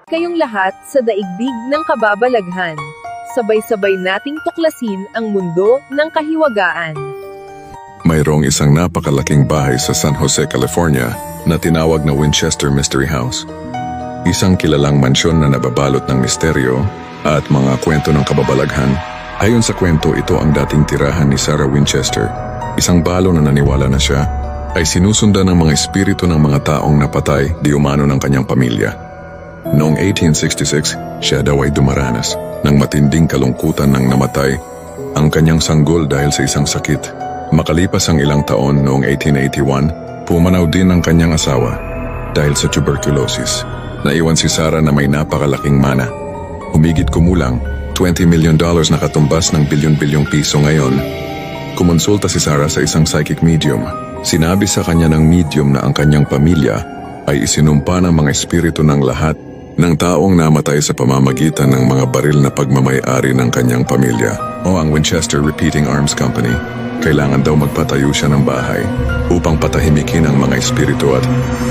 kayong lahat sa daigdig ng kababalaghan. Sabay-sabay nating tuklasin ang mundo ng kahiwagaan. Mayroong isang napakalaking bahay sa San Jose, California na tinawag na Winchester Mystery House. Isang kilalang mansyon na nababalot ng misteryo at mga kwento ng kababalaghan. Ayon sa kwento, ito ang dating tirahan ni Sarah Winchester. Isang balo na naniwala na siya ay sinusundan ng mga espiritu ng mga taong napatay di umano ng kanyang pamilya. Noong 1866, siya daw ay dumaranas ng matinding kalungkutan nang namatay ang kanyang sanggol dahil sa isang sakit. Makalipas ang ilang taon noong 1881, pumanaw din ang kanyang asawa dahil sa tuberculosis. Naiwan si Sarah na may napakalaking mana. Humigit kumulang $20 million na katumbas ng bilyon-bilyong piso ngayon. Kumonsulta si Sarah sa isang psychic medium. Sinabi sa kanya ng medium na ang kanyang pamilya ay isinumpa ng mga espiritu ng lahat ng taong namatay sa pamamagitan ng mga baril na pagmamay-ari ng kanyang pamilya o ang Winchester Repeating Arms Company. Kailangan daw magpatayo siya ng bahay upang patahimikin ang mga espiritu at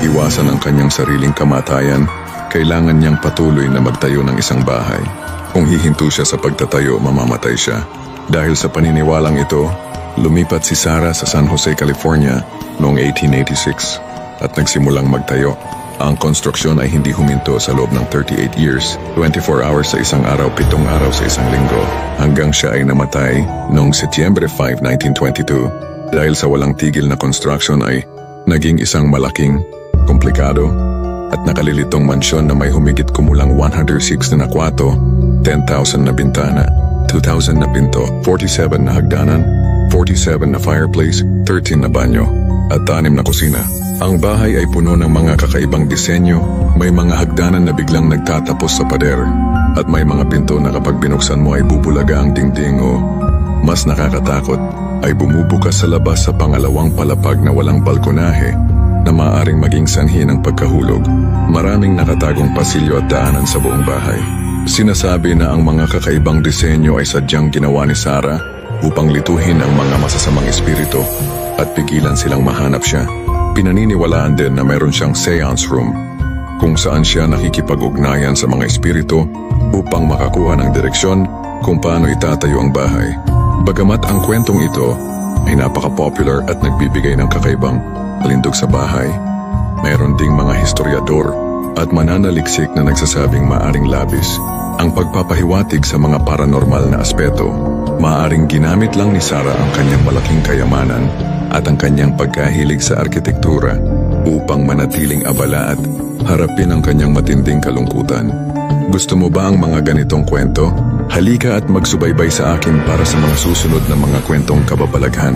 iwasan ang kanyang sariling kamatayan. Kailangan niyang patuloy na magtayo ng isang bahay. Kung hihinto siya sa pagtatayo, mamamatay siya. Dahil sa paniniwalang ito, lumipat si Sarah sa San Jose, California noong 1886 at nagsimulang magtayo. Ang konstruksyon ay hindi huminto sa loob ng 38 years, 24 hours sa isang araw, 7 araw sa isang linggo, hanggang siya ay namatay noong Setyembre 5, 1922. Dahil sa walang tigil na construction ay naging isang malaking, komplikado, at nakalilitong mansyon na may humigit kumulang 106 na kwarto, 10,000 na bintana, 2,000 na pinto, 47 na hagdanan, 47 na fireplace, 13 na banyo, at 6 na kusina. Ang bahay ay puno ng mga kakaibang disenyo, may mga hagdanan na biglang nagtatapos sa pader, at may mga pinto na kapag binuksan mo ay bubulaga ang dingding o, mas nakakatakot, ay bumubukas sa labas sa pangalawang palapag na walang balkonahe na maaaring maging sanhi ng pagkahulog. Maraming nakatagong pasilyo at daanan sa buong bahay. Sinasabi na ang mga kakaibang disenyo ay sadyang ginawa ni Sarah upang lituhin ang mga masasamang espiritu at pigilan silang mahanap siya. Pinaniniwalaan din na mayroon siyang seance room kung saan siya nakikipag-ugnayan sa mga espiritu upang makakuha ng direksyon kung paano itatayo ang bahay. Bagamat ang kwentong ito ay napaka-popular at nagbibigay ng kakaibang halindog sa bahay, mayroon ding mga historiador at mananaliksik na nagsasabing maaring labis ang pagpapahiwatig sa mga paranormal na aspeto. Maaring ginamit lang ni Sarah ang kanyang malaking kayamanan at ang kanyang pagkahilig sa arkitektura upang manatiling abala at harapin ang kanyang matinding kalungkutan. Gusto mo ba ang mga ganitong kwento? Halika at magsubaybay sa akin para sa mga susunod na mga kwentong kababalaghan.